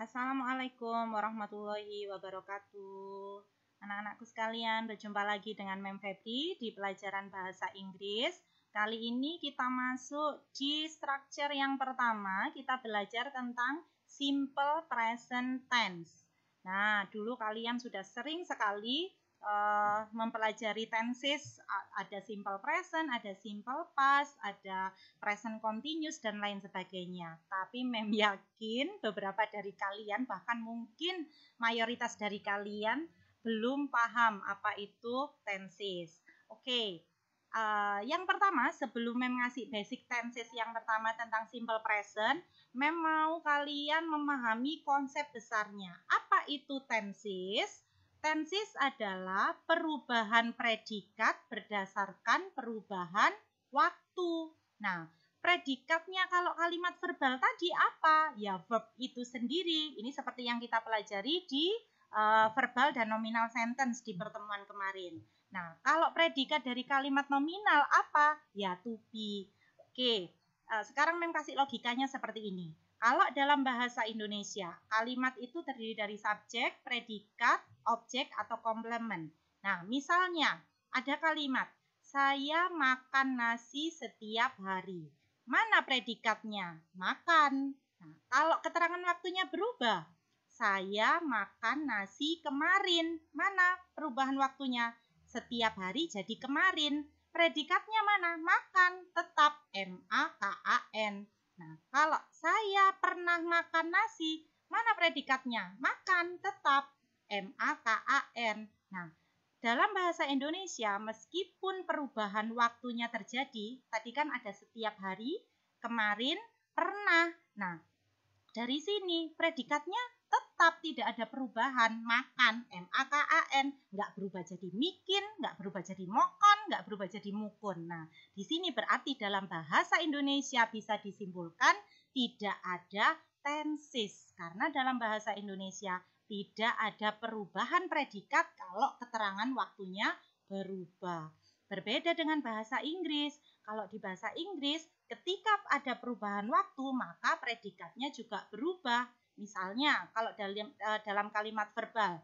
Assalamualaikum warahmatullahi wabarakatuh. Anak-anakku sekalian, berjumpa lagi dengan Mem Febri di pelajaran bahasa Inggris. Kali ini kita masuk di structure yang pertama. Kita belajar tentang simple present tense. Nah, dulu kalian sudah sering sekali mempelajari tenses, ada simple present, ada simple past, ada present continuous dan lain sebagainya. Tapi Mem yakin beberapa dari kalian, bahkan mungkin mayoritas dari kalian belum paham apa itu tenses. Oke. Yang pertama, sebelum Mem ngasih basic tenses yang pertama tentang simple present, Mem mau kalian memahami konsep besarnya. Apa itu tenses? Tenses adalah perubahan predikat berdasarkan perubahan waktu. Nah, predikatnya kalau kalimat verbal tadi apa? Ya, verb itu sendiri. Ini seperti yang kita pelajari di verbal dan nominal sentence di pertemuan kemarin. Nah, kalau predikat dari kalimat nominal apa? Ya, to be. Oke, sekarang Mem kasih logikanya seperti ini. Kalau dalam bahasa Indonesia, kalimat itu terdiri dari subjek, predikat, objek, atau komplement. Nah, misalnya ada kalimat, saya makan nasi setiap hari. Mana predikatnya? Makan. Nah, kalau keterangan waktunya berubah, saya makan nasi kemarin. Mana perubahan waktunya? Setiap hari jadi kemarin. Predikatnya mana? Makan. Tetap M-A-K-A-N. Nah, kalau saya pernah makan nasi, mana predikatnya? Makan, tetap M-A-K-A-N. Nah, dalam bahasa Indonesia, meskipun perubahan waktunya terjadi, tadi kan ada setiap hari, kemarin, pernah. Nah, dari sini predikatnya tetap tidak ada perubahan, makan, M-A-K-A-N, nggak berubah jadi mikin, nggak berubah jadi mokon, nggak berubah jadi mukun. Nah, di sini berarti dalam bahasa Indonesia bisa disimpulkan tidak ada tenses, karena dalam bahasa Indonesia tidak ada perubahan predikat kalau keterangan waktunya berubah. Berbeda dengan bahasa Inggris. Kalau di bahasa Inggris, ketika ada perubahan waktu, maka predikatnya juga berubah. Misalnya, kalau dalam kalimat verbal,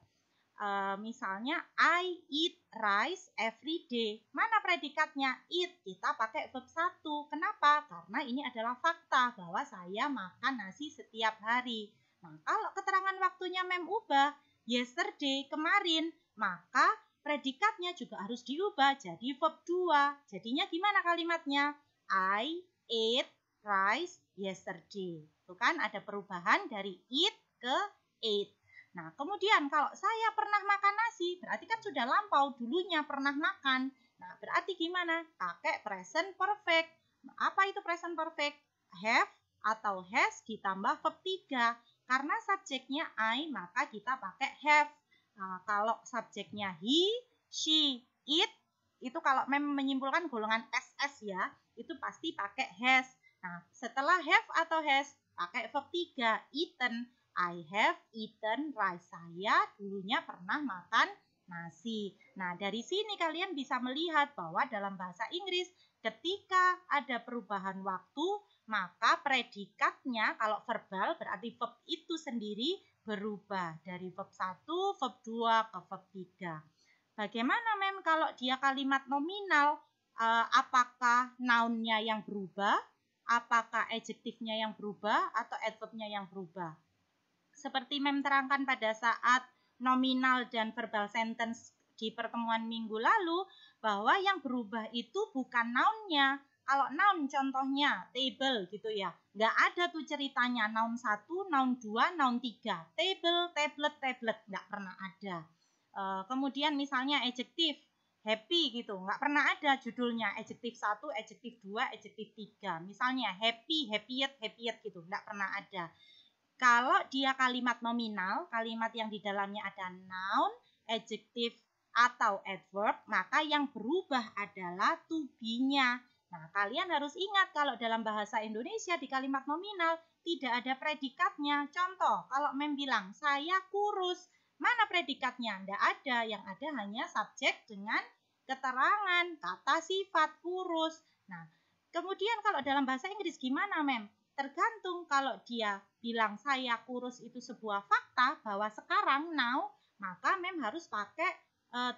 misalnya I eat rice every day. Mana predikatnya? Eat, kita pakai verb 1. Kenapa? Karena ini adalah fakta bahwa saya makan nasi setiap hari. Nah, kalau keterangan waktunya Mem ubah, yesterday, kemarin, maka predikatnya juga harus diubah jadi verb 2. Jadinya gimana kalimatnya? I ate rice yesterday. Itu kan ada perubahan dari eat ke ate. Nah, kemudian kalau saya pernah makan nasi, berarti kan sudah lampau, dulunya pernah makan. Nah, berarti gimana? Pakai present perfect. Apa itu present perfect? Have atau has ditambah verb 3. Karena subjeknya I, maka kita pakai have. Nah, kalau subjeknya he, she, it, itu kalau Mem menyimpulkan golongan SS ya, itu pasti pakai has. Nah, setelah have atau has, pakai verb 3, eaten. I have eaten rice. Saya dulunya pernah makan nasi. Nah, dari sini kalian bisa melihat bahwa dalam bahasa Inggris ketika ada perubahan waktu, maka predikatnya kalau verbal berarti verb itu sendiri berubah dari verb 1, verb 2 ke verb 3. Bagaimana Mem kalau dia kalimat nominal? Apakah noun-nya yang berubah? Apakah adjektifnya yang berubah atau adverb-nya yang berubah? Seperti Mem terangkan pada saat nominal dan verbal sentence di pertemuan minggu lalu, bahwa yang berubah itu bukan noun-nya. Kalau noun contohnya table gitu ya, nggak ada tuh ceritanya noun 1, noun 2, noun 3. Table, tablet, tablet, nggak pernah ada. Kemudian misalnya adjektif, happy gitu, nggak pernah ada judulnya adjektif 1, adjektif 2, adjektif 3. Misalnya happy, happiest, happiest gitu, nggak pernah ada. Kalau dia kalimat nominal, kalimat yang di dalamnya ada noun, adjective, atau adverb, maka yang berubah adalah to be-nya. Nah, kalian harus ingat kalau dalam bahasa Indonesia di kalimat nominal tidak ada predikatnya. Contoh, kalau Mem bilang, saya kurus, mana predikatnya? Tidak ada, yang ada hanya subjek dengan keterangan, kata sifat kurus. Nah, kemudian kalau dalam bahasa Inggris gimana Mem? tergantung. Kalau dia bilang saya kurus itu sebuah fakta bahwa sekarang, now, maka mem harus pakai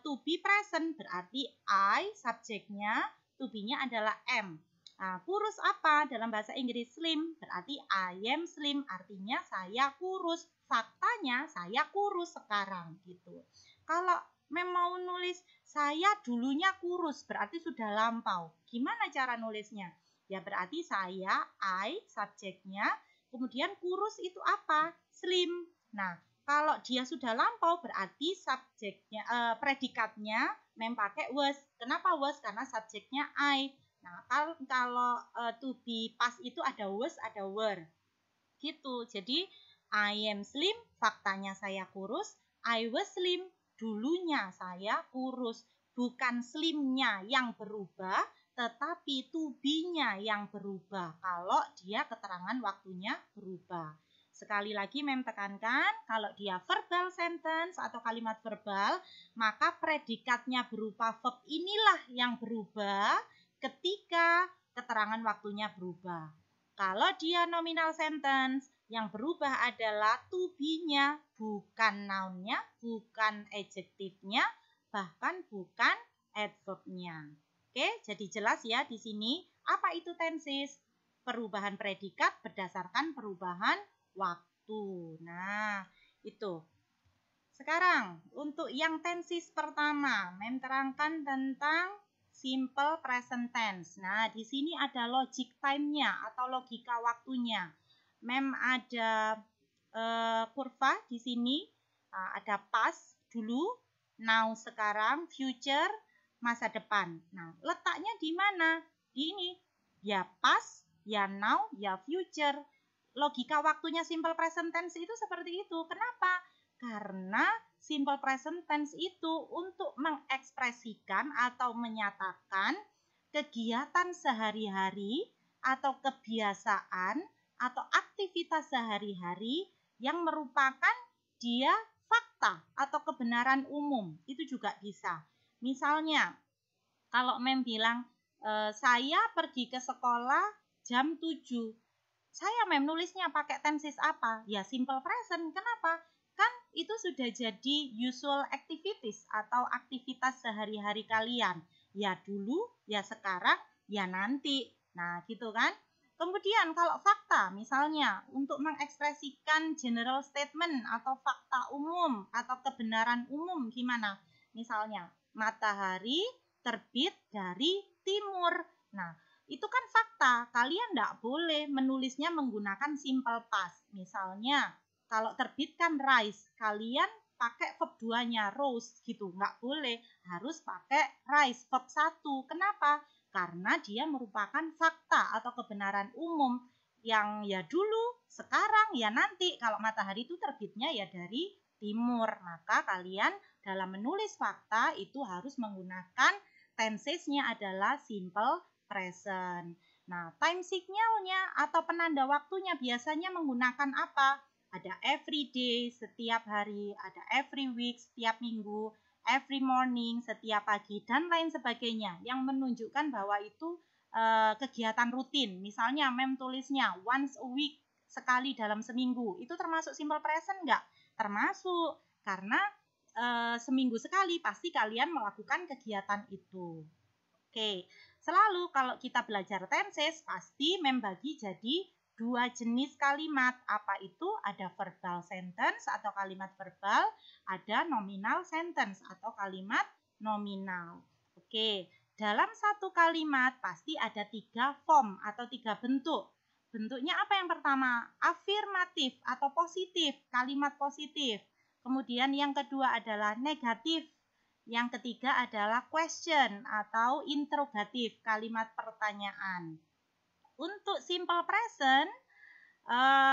to be present. Berarti I, subjeknya, to be-nya adalah am. Nah, kurus apa? Dalam bahasa Inggris slim, berarti I am slim, artinya saya kurus. Faktanya saya kurus sekarang gitu. Kalau mem mau nulis saya dulunya kurus, berarti sudah lampau. Gimana cara nulisnya? Ya berarti saya, I, subjeknya, kemudian kurus itu apa? Slim. Nah, kalau dia sudah lampau berarti subjeknya, predikatnya mem pakai was. Kenapa was? Karena subjeknya I. Nah, kalau to be past itu ada was, ada were. Gitu. Jadi, I am slim, faktanya saya kurus. I was slim, dulunya saya kurus. Bukan slimnya yang berubah, tetapi to be-nya yang berubah. Kalau dia keterangan waktunya berubah. Sekali lagi mem tekankan, kalau dia verbal sentence atau kalimat verbal, maka predikatnya berupa verb inilah yang berubah ketika keterangan waktunya berubah. Kalau dia nominal sentence, yang berubah adalah to be-nya, bukan noun-nya, bukan adjective-nya, bahkan bukan adverb-nya. Oke, jadi jelas ya di sini apa itu tenses? Perubahan predikat berdasarkan perubahan waktu. Nah, itu. Sekarang, untuk yang tenses pertama, mem terangkan tentang simple present tense. Nah, di sini ada logic time-nya atau logika waktunya. Mem ada kurva di sini. Ada past dulu, now sekarang, future, masa depan. Nah, letaknya di mana? Di ini. Ya past, ya now, ya future. Logika waktunya simple present tense itu seperti itu. Kenapa? Karena simple present tense itu untuk mengekspresikan atau menyatakan kegiatan sehari-hari atau kebiasaan atau aktivitas sehari-hari yang merupakan dia fakta atau kebenaran umum. Itu juga bisa. Misalnya, kalau mem bilang, saya pergi ke sekolah jam 7. Saya mem nulisnya pakai tenses apa? Ya simple present. Kenapa? Kan itu sudah jadi usual activities atau aktivitas sehari-hari kalian. Ya dulu, ya sekarang, ya nanti. Nah gitu kan. Kemudian kalau fakta, misalnya untuk mengekspresikan general statement atau fakta umum atau kebenaran umum gimana? Misalnya, matahari terbit dari timur. Nah, itu kan fakta. Kalian tidak boleh menulisnya menggunakan simple past. Misalnya, kalau terbit kan rise, kalian pakai verb 2-nya rose gitu. Nggak boleh, harus pakai rise, verb 1. Kenapa? Karena dia merupakan fakta atau kebenaran umum yang ya dulu, sekarang, ya nanti. Kalau matahari itu terbitnya ya dari timur. Maka kalian dalam menulis fakta itu harus menggunakan tensesnya adalah simple present. Nah, time signalnya atau penanda waktunya biasanya menggunakan apa? Ada every day, setiap hari, ada every week, setiap minggu, every morning, setiap pagi, dan lain sebagainya yang menunjukkan bahwa itu kegiatan rutin. Misalnya mem tulisnya once a week, sekali dalam seminggu. Itu termasuk simple present enggak? Termasuk, karena seminggu sekali pasti kalian melakukan kegiatan itu. Oke, selalu kalau kita belajar tenses pasti membagi jadi 2 jenis kalimat. Apa itu? Ada verbal sentence atau kalimat verbal, ada nominal sentence atau kalimat nominal. Oke, dalam satu kalimat pasti ada 3 form atau 3 bentuk. Bentuknya apa yang pertama? Afirmatif atau positif, kalimat positif. Kemudian yang kedua adalah negatif. Yang ketiga adalah question atau interrogatif, kalimat pertanyaan. Untuk simple present,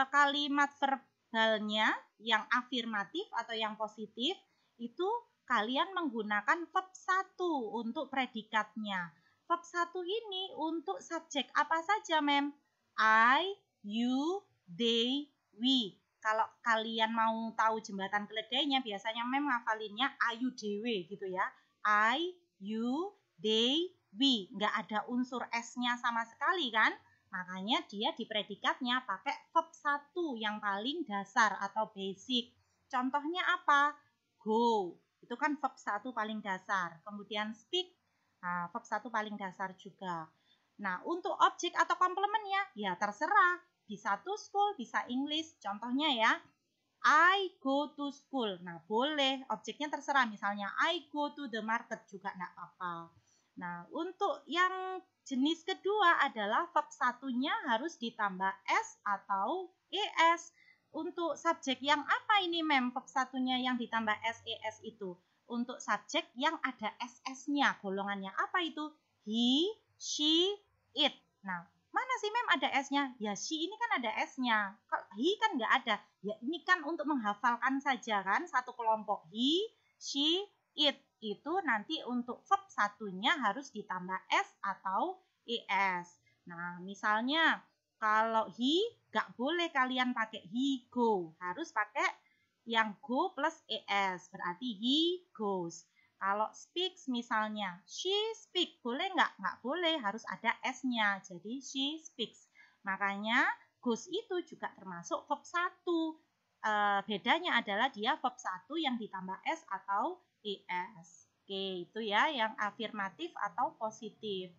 kalimat verbalnya yang afirmatif atau yang positif itu kalian menggunakan verb 1 untuk predikatnya. Verb 1 ini untuk subjek apa saja, mem? I, you, they, we. Kalau kalian mau tahu jembatan keledainya, biasanya mem ngafalinnya ayu dewe gitu ya. I, you, they, we. Nggak ada unsur S-nya sama sekali kan? Makanya dia di predikatnya pakai verb 1 yang paling dasar atau basic. Contohnya apa? Go. Itu kan verb 1 paling dasar. Kemudian speak. Nah, verb 1 paling dasar juga. Nah, untuk objek atau komplementnya, ya terserah. Bisa to school, bisa English. Contohnya ya, I go to school. Nah, boleh. Objeknya terserah. Misalnya, I go to the market juga enggak apa-apa. Nah, untuk yang jenis kedua adalah verb satunya harus ditambah S atau ES. Untuk subjek yang apa ini, Mem? Verb satunya yang ditambah SES itu. Untuk subjek yang ada SS-nya, golongannya apa itu? He, she, it. Nah, mana sih, Mem, ada S-nya? Ya, she ini kan ada S-nya. Kalau he kan nggak ada. Ya, ini kan untuk menghafalkan saja kan, satu kelompok. He, she, it. Itu nanti untuk verb satunya harus ditambah S atau ES. Nah, misalnya kalau he, nggak boleh kalian pakai he go. Harus pakai yang go plus ES. Berarti he goes. Kalau speaks misalnya, she speak, boleh nggak? Nggak boleh, harus ada S-nya. Jadi she speaks. Makanya goes itu juga termasuk verb 1. Bedanya adalah dia verb 1 yang ditambah S atau ES. Oke, itu ya yang afirmatif atau positif.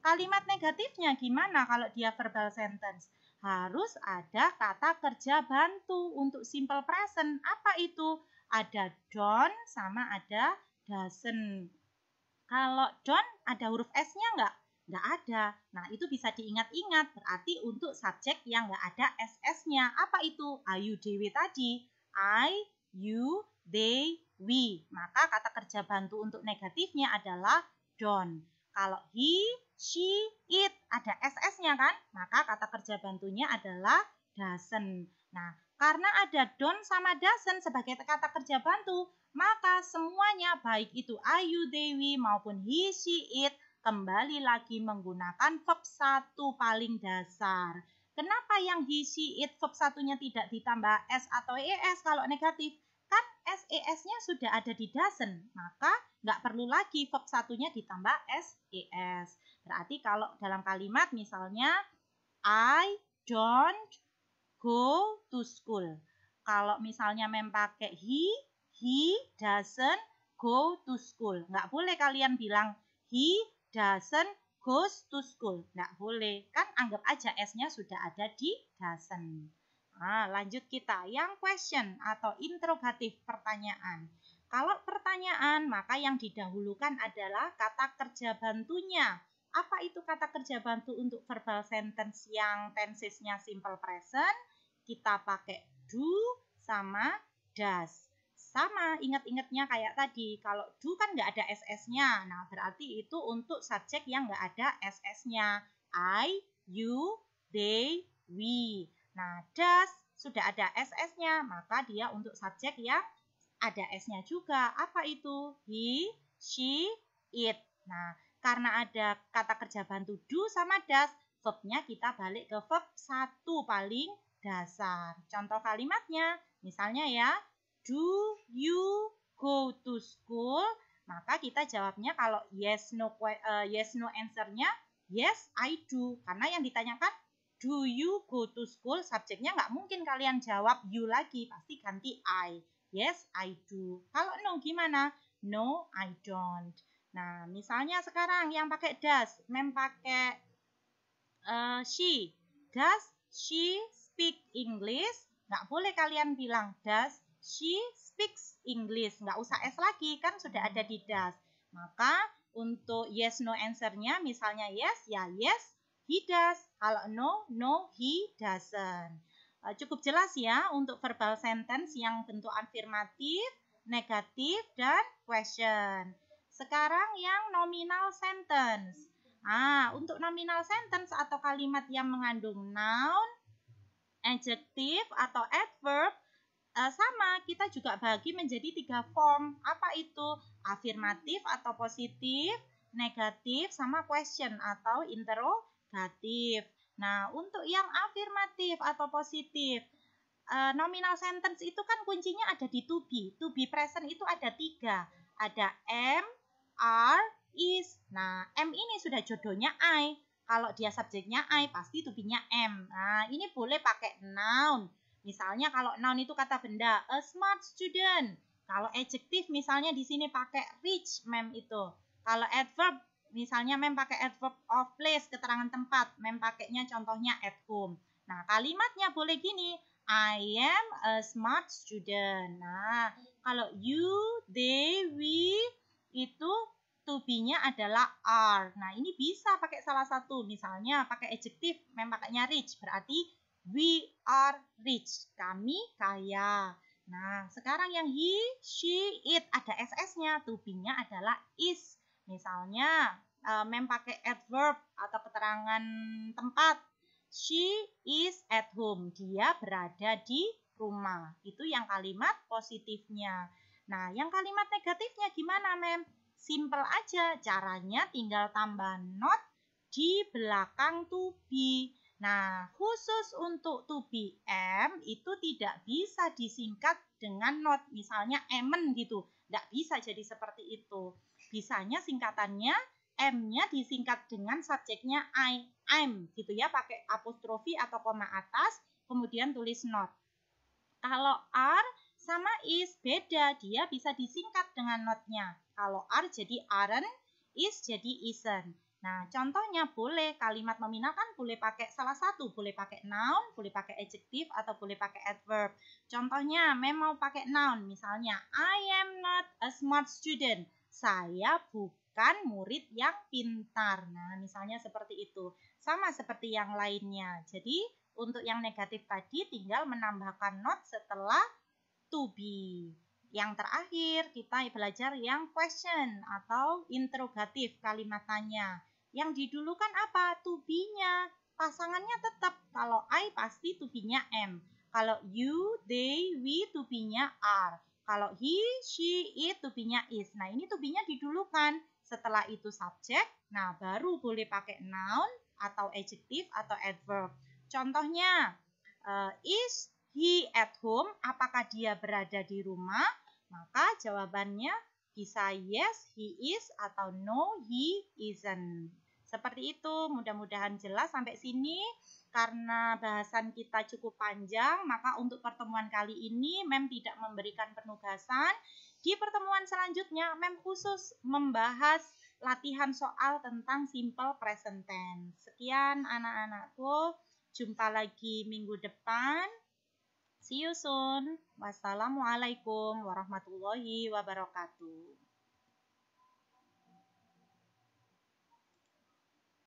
Kalimat negatifnya gimana kalau dia verbal sentence? Harus ada kata kerja bantu untuk simple present. Apa itu? Ada don't sama ada doesn't. Kalau don't ada huruf S-nya nggak? Nggak ada. Nah, itu bisa diingat-ingat. Berarti untuk subjek yang nggak ada SS-nya. Apa itu? Ayu, dewe tadi. I, you, they, we. Maka kata kerja bantu untuk negatifnya adalah don't. Kalau he, she, it ada SS-nya kan? Maka kata kerja bantunya adalah doesn't. Nah, karena ada don't sama doesn't sebagai kata kerja bantu, maka semuanya baik itu Ayu, Dewi maupun he, she, it kembali lagi menggunakan verb 1 paling dasar. Kenapa yang he, she, it verb 1-nya tidak ditambah S atau ES kalau negatif? Kan SES-nya sudah ada di doesn't, maka nggak perlu lagi verb 1-nya ditambah SES. Berarti kalau dalam kalimat misalnya I don't go to school. Kalau misalnya mem pakai he doesn't go to school. Nggak boleh kalian bilang he doesn't goes to school. Nggak boleh. Kan anggap aja S-nya sudah ada di doesn't. Nah, lanjut kita. Yang question atau interrogatif pertanyaan. Kalau pertanyaan, maka yang didahulukan adalah kata kerja bantunya. Apa itu kata kerja bantu untuk verbal sentence yang tensesnya simple present? Kita pakai do sama does. Sama, ingat-ingatnya kayak tadi. Kalau do kan nggak ada SS-nya. Nah, berarti itu untuk subjek yang nggak ada SS-nya. I, you, they, we. Nah, does sudah ada SS-nya. Maka dia untuk subjek yang ada S-nya juga. Apa itu? He, she, it. Nah, karena ada kata kerja bantu do sama does, verbnya kita balik ke verb 1 paling dasar. Contoh kalimatnya, misalnya ya, do you go to school? Maka kita jawabnya kalau yes no answer-nya yes I do. Karena yang ditanyakan do you go to school, subjeknya nggak mungkin kalian jawab you lagi, pasti ganti I. Yes I do. Kalau no gimana? No I don't. Nah, misalnya sekarang yang pakai does, mem pakai she. Does she speak English? Nggak boleh kalian bilang does she speaks English. Nggak usah S lagi, kan sudah ada di does. Maka untuk yes no answer-nya misalnya yes, ya yes he does. Kalau no, no he doesn't. Cukup jelas ya untuk verbal sentence yang bentuk afirmatif, negatif, dan question. Sekarang yang nominal sentence. Untuk nominal sentence atau kalimat yang mengandung noun, adjective, atau adverb, sama, kita juga bagi menjadi 3 form. Apa itu? Afirmatif atau positif, negatif, sama question atau interrogatif. Nah, untuk yang afirmatif atau positif, nominal sentence itu kan kuncinya ada di to be. To be present itu ada 3. Ada am, are, is. Nah, am ini sudah jodohnya I. Kalau dia subjeknya I, pasti to be-nya am. Nah, ini boleh pakai noun. Misalnya kalau noun itu kata benda, a smart student. Kalau adjektif misalnya di sini pakai rich, mem itu. Kalau adverb, misalnya mem pakai adverb of place, keterangan tempat. Mem pakainya contohnya at home. Nah, kalimatnya boleh gini, I am a smart student. Nah, kalau you, they, we itu to be-nya adalah are. Nah, ini bisa pakai salah satu. Misalnya pakai adjektif, memang pakainya rich. Berarti we are rich. Kami kaya. Nah, sekarang yang he, she, it ada ss-nya. To be-nya adalah is. Misalnya, mem pakai adverb atau keterangan tempat. She is at home. Dia berada di rumah. Itu yang kalimat positifnya. Nah, yang kalimat negatifnya gimana, mem? Simple aja, caranya tinggal tambah not di belakang to be. Nah, khusus untuk to be am itu tidak bisa disingkat dengan not. Misalnya emen gitu, tidak bisa jadi seperti itu. Bisanya singkatannya M-nya disingkat dengan subjeknya I'm gitu ya, pakai apostrofi atau koma atas, kemudian tulis not. Kalau are sama is beda, dia bisa disingkat dengan notnya. Kalau are jadi aren't, is jadi isn't. Nah, contohnya boleh kalimat nominal kan boleh pakai salah satu, boleh pakai noun, boleh pakai adjective, atau boleh pakai adverb. Contohnya, mem mau pakai noun, misalnya I am not a smart student. Saya bukan murid yang pintar. Nah, misalnya seperti itu. Sama seperti yang lainnya. Jadi, untuk yang negatif tadi tinggal menambahkan not setelah to be. Yang terakhir kita belajar yang question atau interrogatif kalimat tanya. Yang didulukan apa? To be-nya. Pasangannya tetap. Kalau I pasti to be-nya am. Kalau you, they, we to be-nya are. Kalau he, she, it to be-nya is. Nah, ini to be-nya didulukan. Setelah itu subjek, nah baru boleh pakai noun atau adjective atau adverb. Contohnya, is he at home? Apakah dia berada di rumah? Maka jawabannya bisa yes, he is, atau no, he isn't. Seperti itu, mudah-mudahan jelas sampai sini. Karena bahasan kita cukup panjang, maka untuk pertemuan kali ini Mem tidak memberikan penugasan. Di pertemuan selanjutnya, Mem khusus membahas latihan soal tentang simple present tense. Sekian anak-anakku, jumpa lagi minggu depan. See you soon. Wassalamualaikum warahmatullahi wabarakatuh.